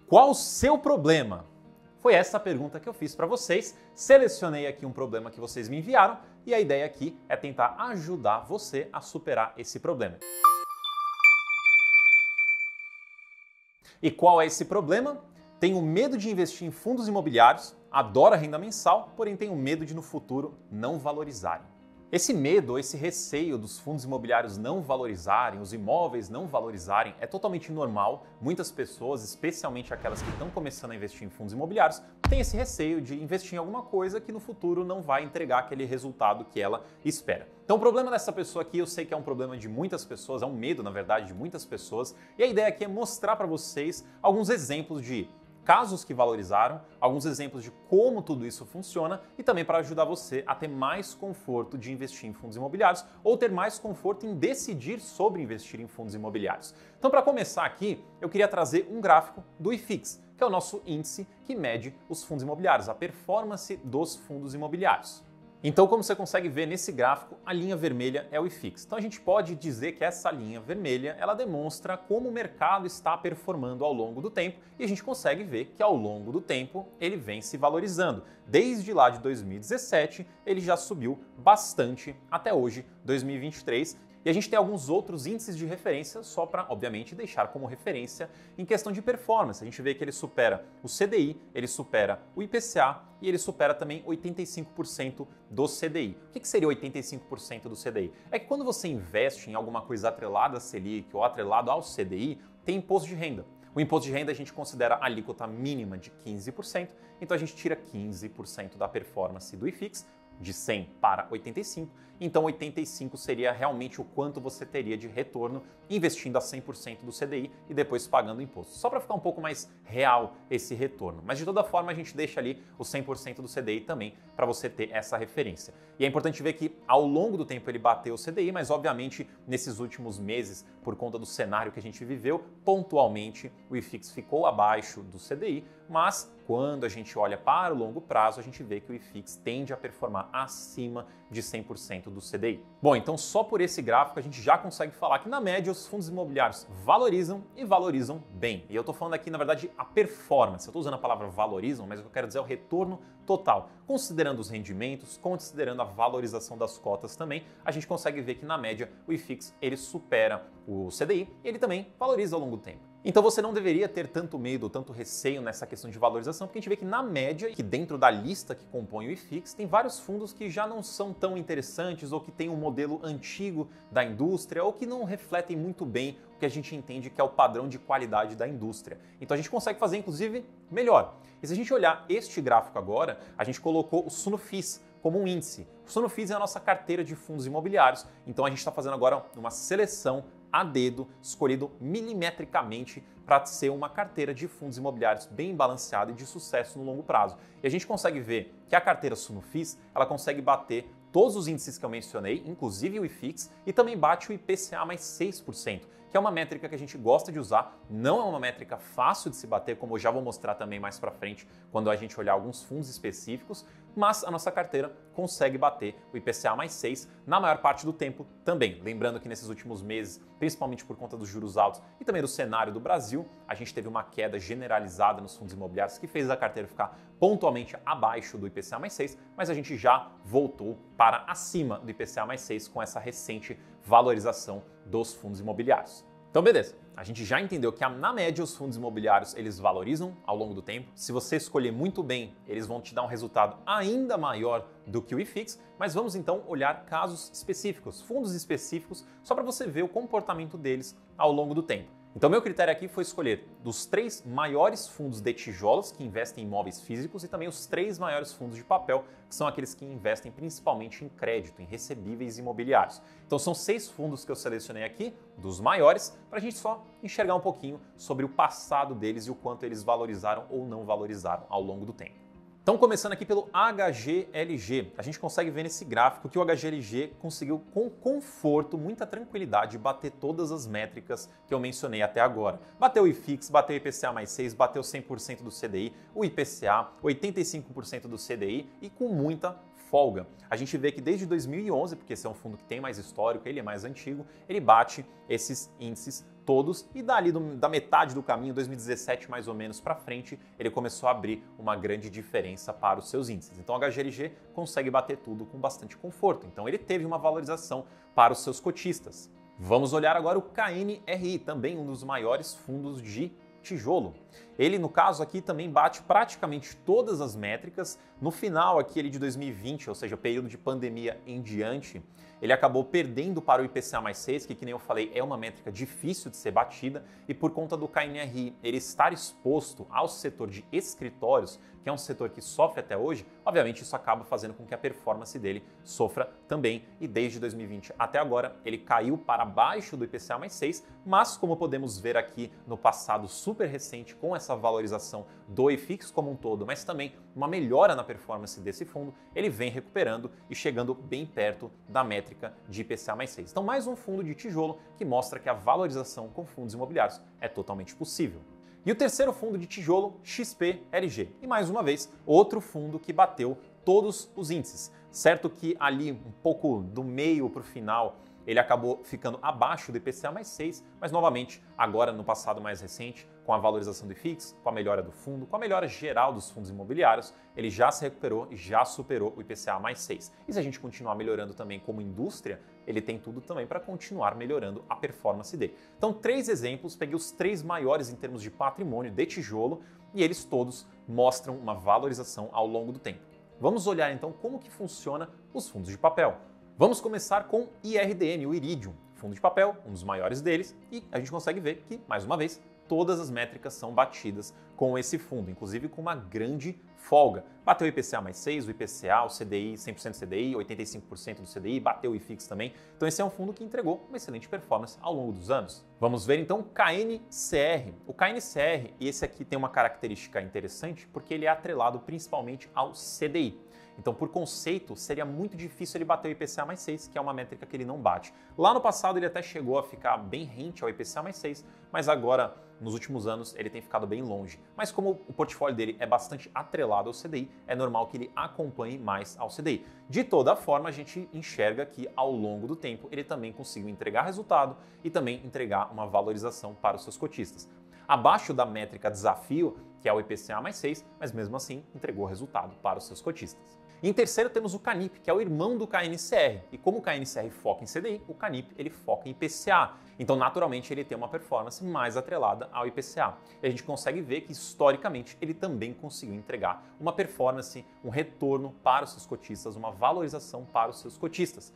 Qual o seu problema? Foi essa a pergunta que eu fiz para vocês. Selecionei aqui um problema que vocês me enviaram e a ideia aqui é tentar ajudar você a superar esse problema. E qual é esse problema? Tenho medo de investir em fundos imobiliários, adoro a renda mensal, porém tenho medo de no futuro não valorizarem. Esse medo, esse receio dos fundos imobiliários não valorizarem, os imóveis não valorizarem, é totalmente normal. Muitas pessoas, especialmente aquelas que estão começando a investir em fundos imobiliários, têm esse receio de investir em alguma coisa que no futuro não vai entregar aquele resultado que ela espera. Então o problema dessa pessoa aqui, eu sei que é um problema de muitas pessoas, é um medo, na verdade, de muitas pessoas, e a ideia aqui é mostrar para vocês alguns exemplos de casos que valorizaram, alguns exemplos de como tudo isso funciona e também para ajudar você a ter mais conforto de investir em fundos imobiliários ou ter mais conforto em decidir sobre investir em fundos imobiliários. Então, para começar aqui, eu queria trazer um gráfico do IFIX, que é o nosso índice que mede os fundos imobiliários, a performance dos fundos imobiliários. Então, como você consegue ver nesse gráfico, a linha vermelha é o IFIX. Então, a gente pode dizer que essa linha vermelha, ela demonstra como o mercado está performando ao longo do tempo e a gente consegue ver que ao longo do tempo ele vem se valorizando. Desde lá de 2017, ele já subiu bastante até hoje, 2023. E a gente tem alguns outros índices de referência só para, obviamente, deixar como referência em questão de performance. A gente vê que ele supera o CDI, ele supera o IPCA e ele supera também 85% do CDI. O que seria 85% do CDI? É que quando você investe em alguma coisa atrelada à Selic ou atrelado ao CDI, tem imposto de renda. O imposto de renda a gente considera a alíquota mínima de 15%, então a gente tira 15% da performance do IFIX, de 100 para 85, então 85 seria realmente o quanto você teria de retorno investindo a 100% do CDI e depois pagando imposto. Só para ficar um pouco mais real esse retorno. Mas de toda forma a gente deixa ali o 100% do CDI também para você ter essa referência. E é importante ver que ao longo do tempo ele bateu o CDI, mas obviamente nesses últimos meses, por conta do cenário que a gente viveu, pontualmente o IFIX ficou abaixo do CDI, mas quando a gente olha para o longo prazo, a gente vê que o IFIX tende a performar acima de 100% do CDI. Bom, então só por esse gráfico a gente já consegue falar que na média os fundos imobiliários valorizam e valorizam bem. E eu estou falando aqui, na verdade, a performance. Eu estou usando a palavra valorizam, mas o que eu quero dizer é o retorno total. Considerando os rendimentos, considerando a valorização das cotas também, a gente consegue ver que na média o IFIX ele supera o CDI e ele também valoriza ao longo do tempo. Então você não deveria ter tanto medo, tanto receio nessa questão de valorização, porque a gente vê que na média, que dentro da lista que compõe o IFIX, tem vários fundos que já não são tão interessantes ou que têm um modelo antigo da indústria ou que não refletem muito bem o que a gente entende que é o padrão de qualidade da indústria. Então a gente consegue fazer, inclusive, melhor. E se a gente olhar este gráfico agora, a gente colocou o Sunofis como um índice. O Sunofis é a nossa carteira de fundos imobiliários, então a gente está fazendo agora uma seleção a dedo, escolhido milimetricamente para ser uma carteira de fundos imobiliários bem balanceada e de sucesso no longo prazo. E a gente consegue ver que a carteira Sunofis, ela consegue bater todos os índices que eu mencionei, inclusive o IFIX, e também bate o IPCA mais 6%, que é uma métrica que a gente gosta de usar, não é uma métrica fácil de se bater, como eu já vou mostrar também mais para frente, quando a gente olhar alguns fundos específicos, mas a nossa carteira consegue bater o IPCA mais 6 na maior parte do tempo também. Lembrando que nesses últimos meses, principalmente por conta dos juros altos e também do cenário do Brasil, a gente teve uma queda generalizada nos fundos imobiliários que fez a carteira ficar pontualmente abaixo do IPCA mais 6, mas a gente já voltou para acima do IPCA mais 6 com essa recente valorização dos fundos imobiliários. Então, beleza. A gente já entendeu que, na média, os fundos imobiliários eles valorizam ao longo do tempo. Se você escolher muito bem, eles vão te dar um resultado ainda maior do que o IFIX, mas vamos então olhar casos específicos, fundos específicos, só para você ver o comportamento deles ao longo do tempo. Então, meu critério aqui foi escolher dos 3 maiores fundos de tijolos que investem em imóveis físicos e também os 3 maiores fundos de papel, que são aqueles que investem principalmente em crédito, em recebíveis imobiliários. Então, são 6 fundos que eu selecionei aqui, dos maiores, para a gente só enxergar um pouquinho sobre o passado deles e o quanto eles valorizaram ou não valorizaram ao longo do tempo. Então, começando aqui pelo HGLG, a gente consegue ver nesse gráfico que o HGLG conseguiu com conforto, muita tranquilidade, bater todas as métricas que eu mencionei até agora. Bateu o IFIX, bateu o IPCA mais 6, bateu 100% do CDI, o IPCA, 85% do CDI e com muita folga. A gente vê que desde 2011, porque esse é um fundo que tem mais histórico, ele é mais antigo, ele bate esses índices todos e dali da metade do caminho, 2017 mais ou menos para frente, ele começou a abrir uma grande diferença para os seus índices. Então o HGLG consegue bater tudo com bastante conforto. Então ele teve uma valorização para os seus cotistas. Vamos olhar agora o KNRI, também um dos maiores fundos de tijolo. Ele, no caso aqui, também bate praticamente todas as métricas. No final aqui de 2020, ou seja, período de pandemia em diante, ele acabou perdendo para o IPCA+6, que nem eu falei, é uma métrica difícil de ser batida, e por conta do KNRI ele estar exposto ao setor de escritórios, que é um setor que sofre até hoje, obviamente isso acaba fazendo com que a performance dele sofra também, e desde 2020 até agora ele caiu para baixo do IPCA+6, mas como podemos ver aqui no passado super recente, com essa valorização do IFIX como um todo, mas também uma melhora na performance desse fundo, ele vem recuperando e chegando bem perto da métrica de IPCA+6. Então mais um fundo de tijolo que mostra que a valorização com fundos imobiliários é totalmente possível. E o terceiro fundo de tijolo, XPLG. E mais uma vez, outro fundo que bateu todos os índices. Certo que ali, um pouco do meio para o final, ele acabou ficando abaixo do IPCA+6, mas novamente, agora no passado mais recente, com a valorização do IFIX, com a melhora do fundo, com a melhora geral dos fundos imobiliários, ele já se recuperou e já superou o IPCA+6. E se a gente continuar melhorando também como indústria, ele tem tudo também para continuar melhorando a performance dele. Então, 3 exemplos, peguei os 3 maiores em termos de patrimônio de tijolo e eles todos mostram uma valorização ao longo do tempo. Vamos olhar então como que funciona os fundos de papel. Vamos começar com IRDM, o Iridium, fundo de papel, um dos maiores deles, e a gente consegue ver que, mais uma vez, todas as métricas são batidas com esse fundo, inclusive com uma grande folga. Bateu o IPCA+6, o IPCA, o CDI, 100% CDI, 85% do CDI, bateu o IFIX também. Então esse é um fundo que entregou uma excelente performance ao longo dos anos. Vamos ver então o KNCR. O KNCR, e esse aqui tem uma característica interessante, porque ele é atrelado principalmente ao CDI. Então, por conceito, seria muito difícil ele bater o IPCA+6, que é uma métrica que ele não bate. Lá no passado ele até chegou a ficar bem rente ao IPCA+6, mas agora, nos últimos anos, ele tem ficado bem longe. Mas como o portfólio dele é bastante atrelado ao CDI, é normal que ele acompanhe mais ao CDI. De toda forma, a gente enxerga que ao longo do tempo ele também conseguiu entregar resultado e também entregar uma valorização para os seus cotistas. Abaixo da métrica desafio, que é o IPCA+6, mas mesmo assim entregou resultado para os seus cotistas. Em terceiro temos o Canip, que é o irmão do KNCR. E como o KNCR foca em CDI, o Canip ele foca em IPCA. Então, naturalmente, ele tem uma performance mais atrelada ao IPCA. E a gente consegue ver que, historicamente, ele também conseguiu entregar uma performance, um retorno para os seus cotistas, uma valorização para os seus cotistas.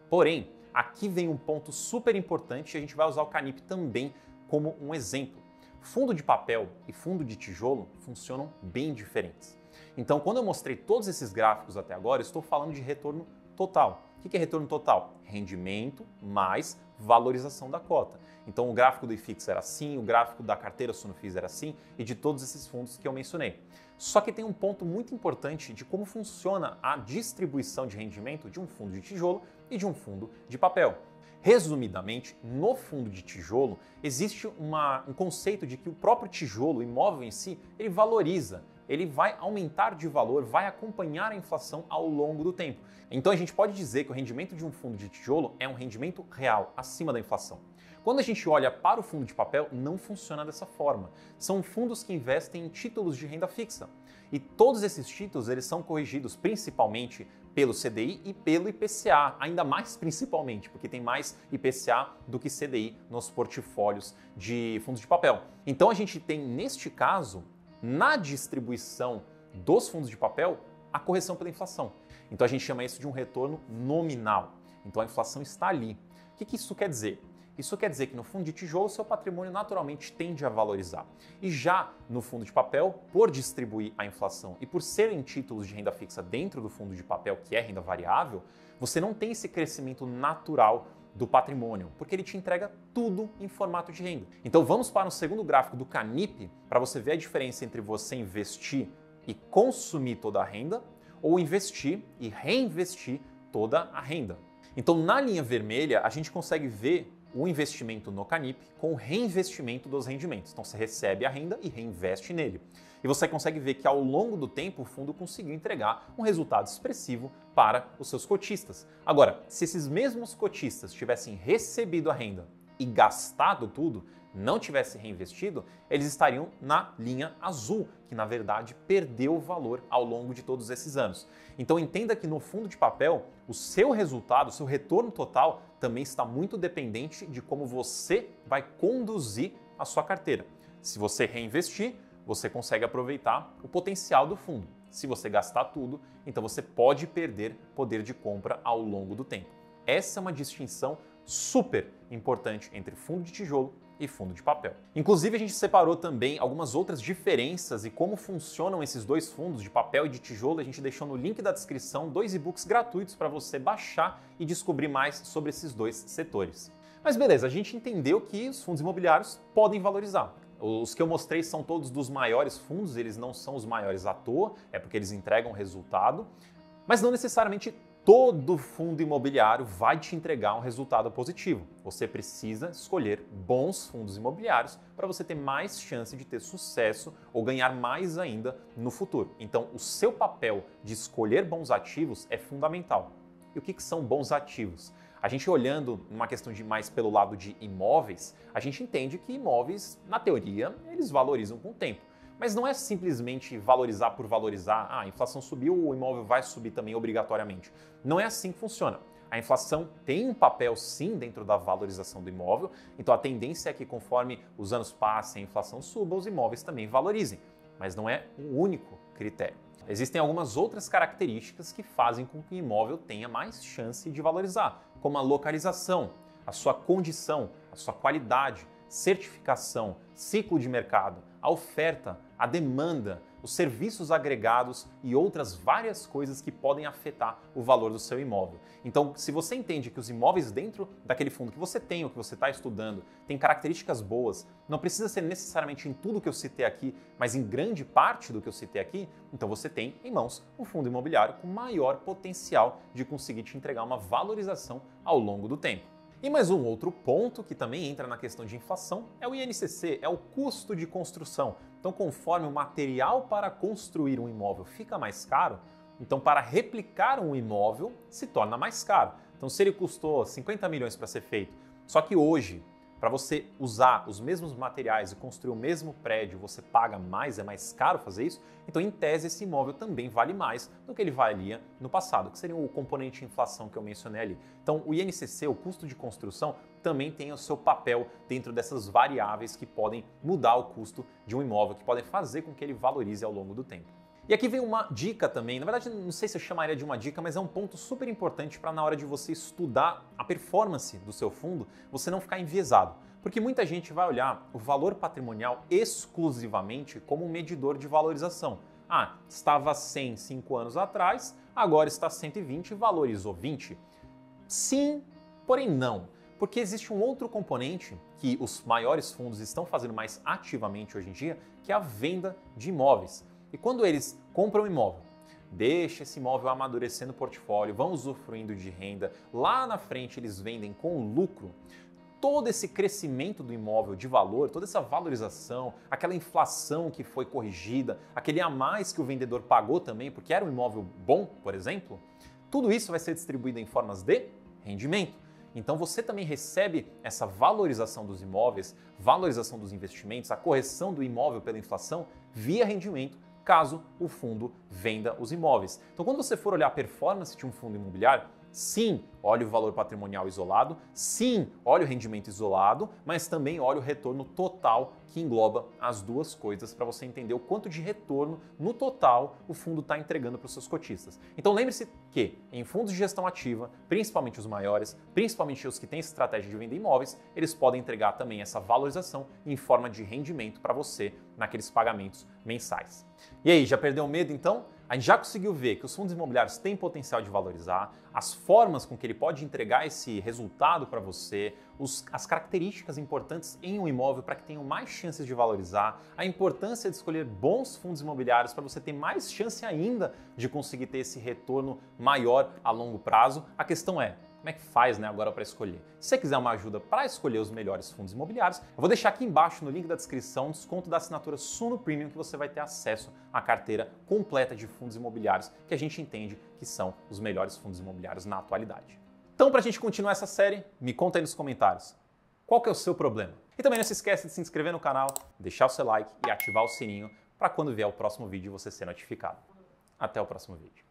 Porém, aqui vem um ponto super importante e a gente vai usar o Canip também como um exemplo. Fundo de papel e fundo de tijolo funcionam bem diferentes. Então, quando eu mostrei todos esses gráficos até agora, eu estou falando de retorno total. O que é retorno total? Rendimento mais valorização da cota. Então, o gráfico do IFIX era assim, o gráfico da carteira Sunofis era assim e de todos esses fundos que eu mencionei. Só que tem um ponto muito importante de como funciona a distribuição de rendimento de um fundo de tijolo e de um fundo de papel. Resumidamente, no fundo de tijolo, existe um conceito de que o próprio tijolo, o imóvel em si, ele valoriza. Ele vai aumentar de valor, vai acompanhar a inflação ao longo do tempo. Então a gente pode dizer que o rendimento de um fundo de tijolo é um rendimento real, acima da inflação. Quando a gente olha para o fundo de papel, não funciona dessa forma. São fundos que investem em títulos de renda fixa. E todos esses títulos eles são corrigidos principalmente pelo CDI e pelo IPCA, ainda mais principalmente, porque tem mais IPCA do que CDI nos portfólios de fundos de papel. Então a gente tem, neste caso, na distribuição dos fundos de papel, a correção pela inflação. Então a gente chama isso de um retorno nominal. Então a inflação está ali. O que isso quer dizer? Isso quer dizer que no fundo de tijolo, seu patrimônio naturalmente tende a valorizar. E já no fundo de papel, por distribuir a inflação e por serem títulos de renda fixa dentro do fundo de papel, que é renda variável, você não tem esse crescimento natural do patrimônio, porque ele te entrega tudo em formato de renda. Então vamos para o segundo gráfico do Canip, para você ver a diferença entre você investir e consumir toda a renda, ou investir e reinvestir toda a renda. Então na linha vermelha, a gente consegue ver o investimento no Canip com o reinvestimento dos rendimentos. Então você recebe a renda e reinveste nele. E você consegue ver que ao longo do tempo o fundo conseguiu entregar um resultado expressivo para os seus cotistas. Agora, se esses mesmos cotistas tivessem recebido a renda e gastado tudo, não tivesse reinvestido, eles estariam na linha azul, que na verdade perdeu valor ao longo de todos esses anos. Então entenda que no fundo de papel, o seu resultado, o seu retorno total também está muito dependente de como você vai conduzir a sua carteira. Se você reinvestir, você consegue aproveitar o potencial do fundo. Se você gastar tudo, então você pode perder poder de compra ao longo do tempo. Essa é uma distinção super importante entre fundo de tijolo e fundo de papel. Inclusive, a gente separou também algumas outras diferenças e como funcionam esses dois fundos de papel e de tijolo. A gente deixou no link da descrição 2 e-books gratuitos para você baixar e descobrir mais sobre esses dois setores. Mas beleza, a gente entendeu que os fundos imobiliários podem valorizar. Os que eu mostrei são todos dos maiores fundos, eles não são os maiores à toa, é porque eles entregam resultado, mas não necessariamente todo fundo imobiliário vai te entregar um resultado positivo. Você precisa escolher bons fundos imobiliários para você ter mais chance de ter sucesso ou ganhar mais ainda no futuro. Então, o seu papel de escolher bons ativos é fundamental. E o que são bons ativos? A gente olhando numa questão de mais pelo lado de imóveis, a gente entende que imóveis, na teoria, eles valorizam com o tempo. Mas não é simplesmente valorizar por valorizar. A inflação subiu, o imóvel vai subir também obrigatoriamente. Não é assim que funciona. A inflação tem um papel sim dentro da valorização do imóvel, então a tendência é que conforme os anos passem e a inflação suba, os imóveis também valorizem. Mas não é o único critério. Existem algumas outras características que fazem com que o imóvel tenha mais chance de valorizar, como a localização, a sua condição, a sua qualidade, certificação, ciclo de mercado, a oferta, a demanda, os serviços agregados e outras várias coisas que podem afetar o valor do seu imóvel. Então, se você entende que os imóveis dentro daquele fundo que você tem ou que você está estudando têm características boas, não precisa ser necessariamente em tudo que eu citei aqui, mas em grande parte do que eu citei aqui, então você tem em mãos um fundo imobiliário com maior potencial de conseguir te entregar uma valorização ao longo do tempo. E mais um outro ponto que também entra na questão de inflação é o INCC, é o custo de construção. Então, conforme o material para construir um imóvel fica mais caro, então para replicar um imóvel se torna mais caro. Então, se ele custou 50 milhões para ser feito, só que hoje, para você usar os mesmos materiais e construir o mesmo prédio, você paga mais, é mais caro fazer isso, então em tese esse imóvel também vale mais do que ele valia no passado, que seria o componente de inflação que eu mencionei ali. Então o INCC, o custo de construção, também tem o seu papel dentro dessas variáveis que podem mudar o custo de um imóvel, que podem fazer com que ele valorize ao longo do tempo. E aqui vem uma dica também, na verdade não sei se eu chamaria de uma dica, mas é um ponto super importante para na hora de você estudar a performance do seu fundo, você não ficar enviesado. Porque muita gente vai olhar o valor patrimonial exclusivamente como um medidor de valorização. Ah, estava 100 5 anos atrás, agora está 120 e valorizou 20. Sim, porém não. Porque existe um outro componente que os maiores fundos estão fazendo mais ativamente hoje em dia, que é a venda de imóveis. E quando eles compram um imóvel, deixa esse imóvel amadurecer no portfólio, vão usufruindo de renda, lá na frente eles vendem com lucro, todo esse crescimento do imóvel de valor, toda essa valorização, aquela inflação que foi corrigida, aquele a mais que o vendedor pagou também, porque era um imóvel bom, por exemplo, tudo isso vai ser distribuído em formas de rendimento. Então você também recebe essa valorização dos imóveis, valorização dos investimentos, a correção do imóvel pela inflação via rendimento, caso o fundo venda os imóveis. Então, quando você for olhar a performance de um fundo imobiliário, sim, olhe o valor patrimonial isolado, sim, olhe o rendimento isolado, mas também olhe o retorno total que engloba as duas coisas para você entender o quanto de retorno no total o fundo está entregando para os seus cotistas. Então lembre-se que em fundos de gestão ativa, principalmente os maiores, principalmente os que têm estratégia de vender imóveis, eles podem entregar também essa valorização em forma de rendimento para você naqueles pagamentos mensais. E aí, já perdeu o medo então? A gente já conseguiu ver que os fundos imobiliários têm potencial de valorizar, as formas com que ele pode entregar esse resultado para você, as características importantes em um imóvel para que tenham mais chances de valorizar, a importância de escolher bons fundos imobiliários para você ter mais chance ainda de conseguir ter esse retorno maior a longo prazo. A questão é, como é que faz agora para escolher? Se você quiser uma ajuda para escolher os melhores fundos imobiliários, eu vou deixar aqui embaixo no link da descrição um desconto da assinatura Suno Premium que você vai ter acesso à carteira completa de fundos imobiliários que a gente entende que são os melhores fundos imobiliários na atualidade. Então, para a gente continuar essa série, me conta aí nos comentários. Qual que é o seu problema? E também não se esqueça de se inscrever no canal, deixar o seu like e ativar o sininho para quando vier o próximo vídeo você ser notificado. Até o próximo vídeo.